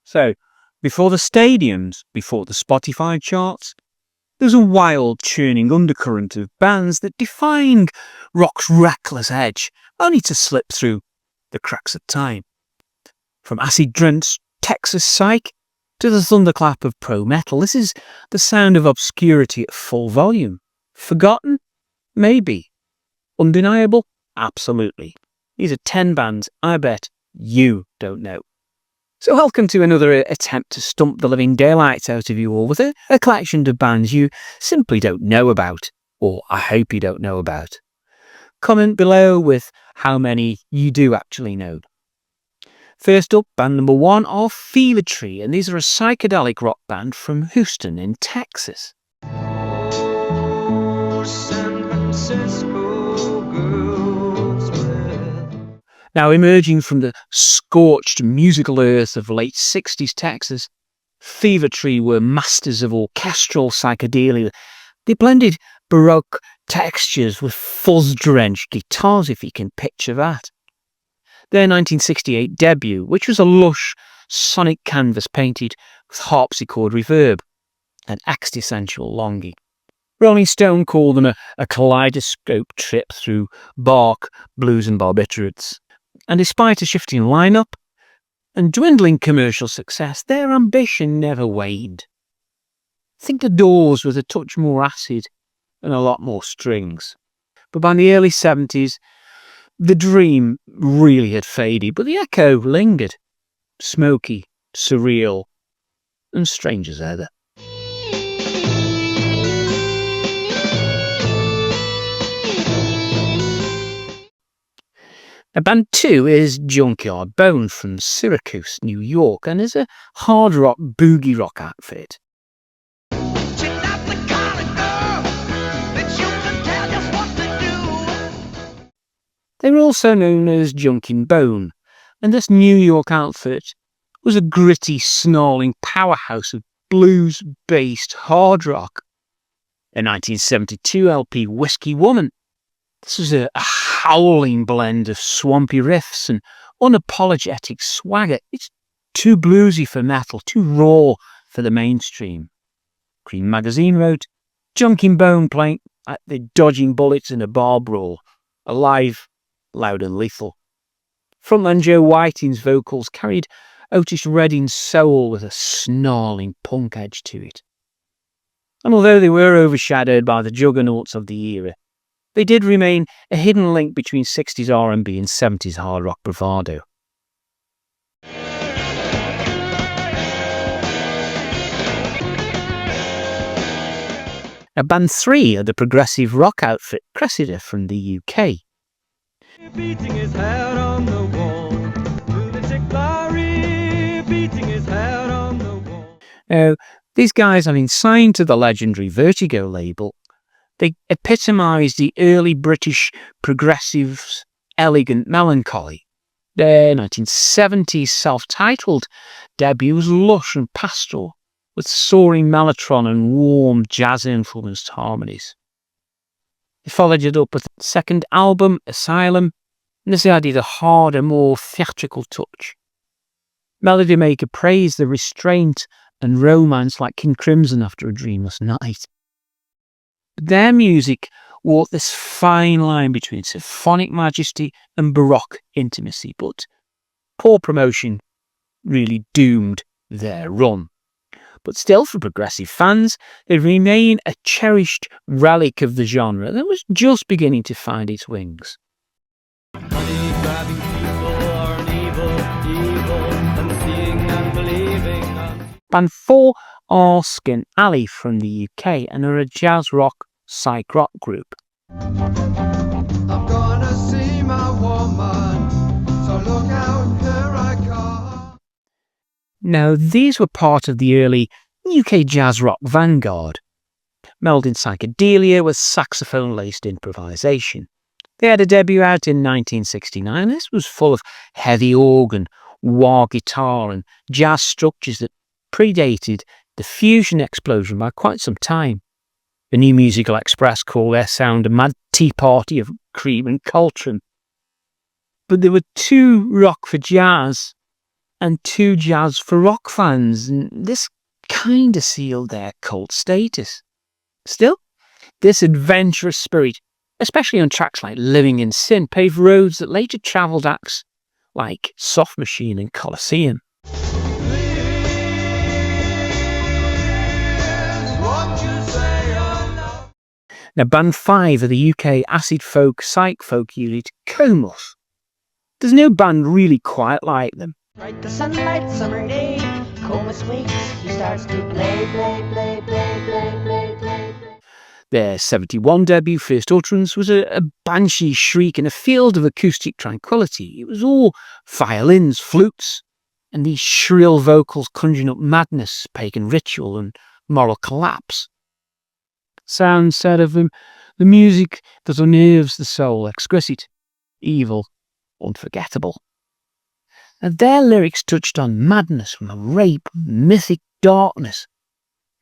So, before the stadiums, before the Spotify charts, there's a wild churning undercurrent of bands that defying rock's reckless edge, only to slip through the cracks of time. From acid-drenched Texas psych to the thunderclap of pro metal, this is the sound of obscurity at full volume. Forgotten? Maybe. Undeniable? Absolutely. These are 10 bands I bet you don't know. So welcome to another attempt to stump the living daylights out of you all with a collection of bands you simply don't know about, or I hope you don't know about. Comment below with how many you do actually know. First up, band number 1 are Fever Tree, and these are a psychedelic rock band from Houston in Texas. Oh, San Francisco girls with... Now, emerging from the scorched musical earth of late 60s Texas, Fever Tree were masters of orchestral psychedelia. They blended Baroque textures with fuzz-drenched guitars, if you can picture that. Their 1968 debut, which was a lush sonic canvas painted with harpsichord reverb and existential longing. Rolling Stone called them a kaleidoscope trip through bark, blues and barbiturates. And despite a shifting lineup and dwindling commercial success, their ambition never waned. Think the Doors with a touch more acid and a lot more strings. But by the early 70s, the dream really had faded, but the echo lingered. Smoky, surreal, and strange as ever. Band 2 is Junkyard Bone from Syracuse, New York, and is a hard rock boogie rock outfit. They were also known as Junkin' Bone, and this New York outfit was a gritty, snarling powerhouse of blues-based hard rock. A 1972 LP, Whiskey Woman. This was a howling blend of swampy riffs and unapologetic swagger. It's too bluesy for metal, too raw for the mainstream. Cream magazine wrote, Junkin' Bone playing at the dodging bullets in a bar brawl, alive, loud and lethal. Frontman Joe Whiting's vocals carried Otis Redding's soul with a snarling punk edge to it. And although they were overshadowed by the juggernauts of the era, they did remain a hidden link between 60s R&B and 70s hard rock bravado. Now, band 3 are the progressive rock outfit Cressida from the UK. Beating his head on the wall, beating his head on the wall. Now, these guys have been signed to the legendary Vertigo label. They epitomised the early British progressives' elegant melancholy. Their 1970s self-titled debut was lush and pastoral, with soaring mellotron and warm jazz-influenced harmonies. They followed it up with the second album, Asylum, and this added a harder, more theatrical touch. Melody Maker praised the restraint and romance like King Crimson after a dreamless night. But their music walked this fine line between symphonic majesty and baroque intimacy, but poor promotion really doomed their run. But still, for progressive fans, they remain a cherished relic of the genre that was just beginning to find its wings. Band 4 are Skin Alley from the UK and are a jazz rock psych rock group. I'm gonna see my woman, so look out, here I come. Now, these were part of the early UK jazz rock vanguard, melding psychedelia with saxophone-laced improvisation. They had a debut out in 1969. This was full of heavy organ, wah guitar and jazz structures that predated the fusion explosion by quite some time. The New Musical Express called their sound a mad tea party of cream and Coltrane. But they were too rock for jazz, and too jazz for rock fans, and this kinda sealed their cult status. Still, this adventurous spirit, especially on tracks like Living in Sin, paved roads that later travelled acts like Soft Machine and Colosseum. Now, Band 5 of the UK acid folk, psych folk unit, Comus. There's no band really quite like them. Like the sunlight summer day, Comus wakes, he starts to play. Their 71 debut, First Utterance, was a banshee shriek in a field of acoustic tranquility. It was all violins, flutes, and these shrill vocals conjuring up madness, pagan ritual, and moral collapse. Sound said of them, the music that unnerves the soul, exquisite, evil, unforgettable. And their lyrics touched on madness from a rape, mythic darkness,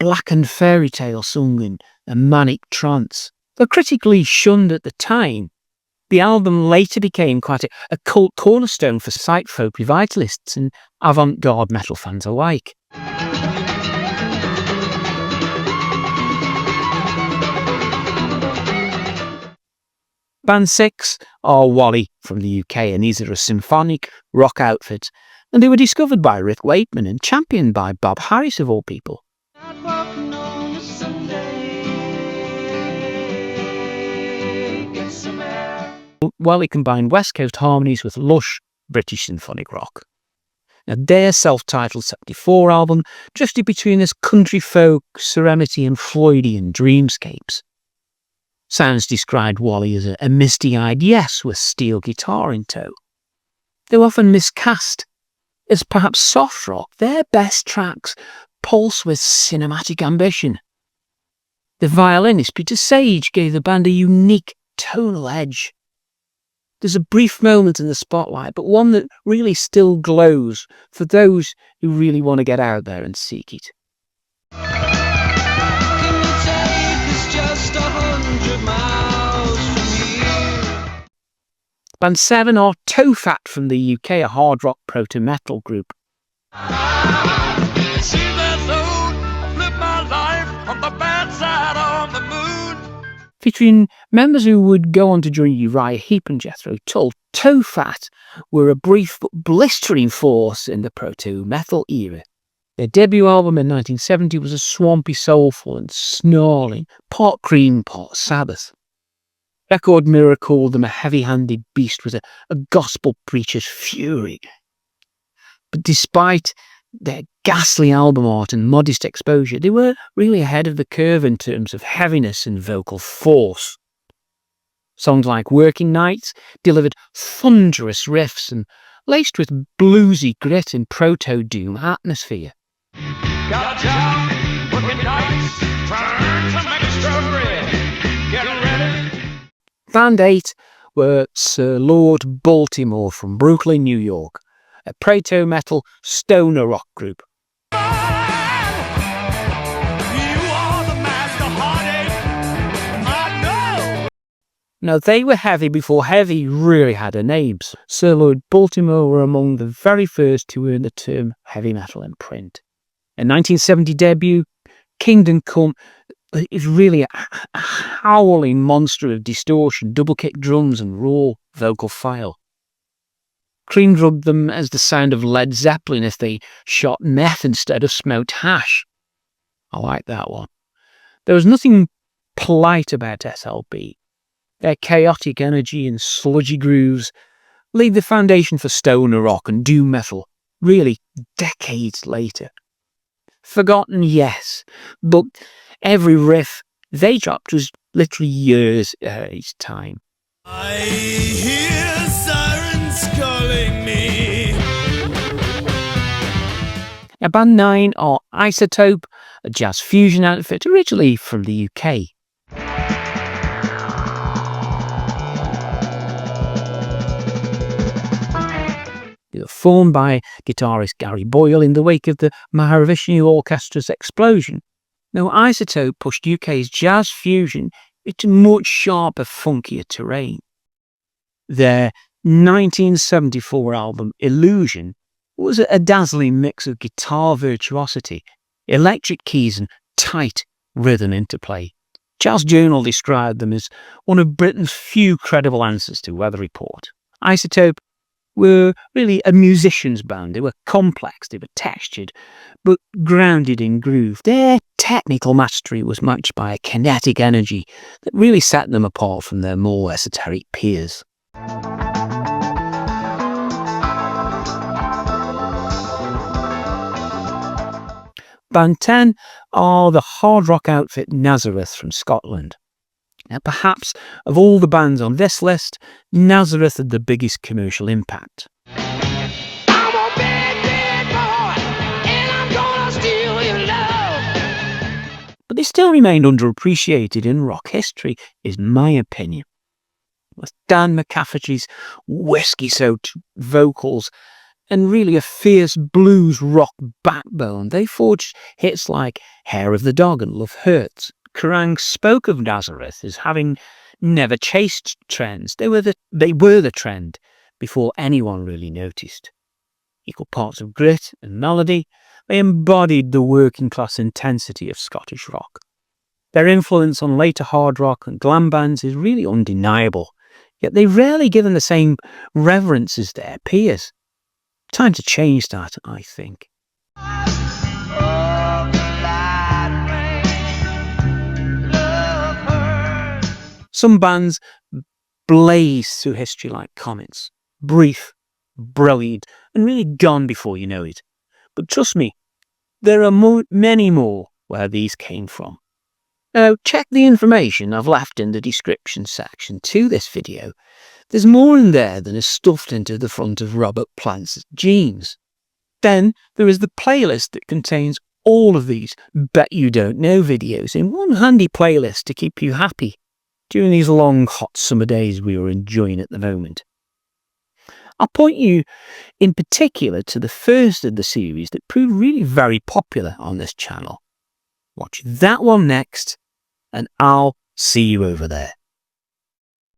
blackened fairy tale sung in a manic trance. Though critically shunned at the time, the album later became quite a cult cornerstone for psych folk revitalists and avant-garde metal fans alike. Band 6 are Wally from the UK, and these are a symphonic rock outfit, and they were discovered by Rick Wakeman and championed by Bob Harris of all people. Wally combined West Coast harmonies with lush British symphonic rock. Now, their self-titled 74 album drifted between this country folk, serenity and Floydian dreamscapes. Sounds described Wally as a misty-eyed yes with steel guitar in tow. Though often miscast as perhaps soft rock, their best tracks pulse with cinematic ambition. The violinist Peter Sage gave the band a unique tonal edge. There's a brief moment in the spotlight, but one that really still glows for those who really want to get out there and seek it. Band 7 are Tofat from the UK, a hard rock proto-metal group. Featuring members who would go on to join Uriah Heep and Jethro Tull, Tofat were a brief but blistering force in the proto-metal era. Their debut album in 1970 was a swampy, soulful and snarling, part Cream, part Sabbath. Record Mirror called them a heavy-handed beast with a gospel preacher's fury. But despite their ghastly album art and modest exposure, they were really ahead of the curve in terms of heaviness and vocal force. Songs like Working Nights delivered thunderous riffs and laced with bluesy grit and proto-doom atmosphere. Got a job, working nights, trying to earn some extra bread. Get ready. Band 8 were Sir Lord Baltimore from Brooklyn, New York, a proto-metal stoner rock group. Now, they were heavy before heavy really had a name. Sir Lord Baltimore were among the very first to earn the term heavy metal in print. A 1970 debut, Kingdom Come, is really a howling monster of distortion, double-kick drums and raw vocal file. Cream dubbed them as the sound of Led Zeppelin if they shot meth instead of smoked hash. I like that one. There was nothing polite about SLB. Their chaotic energy and sludgy grooves laid the foundation for stoner rock and doom metal, really decades later. Forgotten, yes, but every riff they dropped was literally years ahead of time. I hear sirens calling me. Now, Band 9 are Isotope, a jazz fusion outfit originally from the UK. They were formed by guitarist Gary Boyle in the wake of the Mahavishnu Orchestra's explosion. Now, Isotope pushed UK's jazz fusion into much sharper, funkier terrain. Their 1974 album, Illusion, was a dazzling mix of guitar virtuosity, electric keys and tight rhythm interplay. Charles Journal described them as one of Britain's few credible answers to Weather Report. Isotope were really a musician's band. They were complex, they were textured, but grounded in groove. Their technical mastery was matched by a kinetic energy that really set them apart from their more esoteric peers. Band 10 are the hard rock outfit Nazareth from Scotland. Now, perhaps of all the bands on this list, Nazareth had the biggest commercial impact. I'm a bad, bad boy, and I'm gonna steal your love. But they still remained underappreciated in rock history, is my opinion. With Dan McCafferty's whiskey-soaked vocals and really a fierce blues rock backbone, they forged hits like Hair of the Dog and Love Hurts. Kerrang spoke of Nazareth as having never chased trends. They were the trend before anyone really noticed. Equal parts of grit and melody, they embodied the working class intensity of Scottish rock. Their influence on later hard rock and glam bands is really undeniable, yet they're rarely given the same reverence as their peers. Time to change that, I think. Some bands blaze through history like comets, brief, brilliant, and really gone before you know it. But trust me, there are many more where these came from. Now, check the information I've left in the description section to this video. There's more in there than is stuffed into the front of Robert Plant's jeans. Then there is the playlist that contains all of these Bet You Don't Know videos in one handy playlist to keep you happy during these long hot summer days we are enjoying at the moment. I'll point you in particular to the first of the series that proved really very popular on this channel. Watch that one next, and I'll see you over there.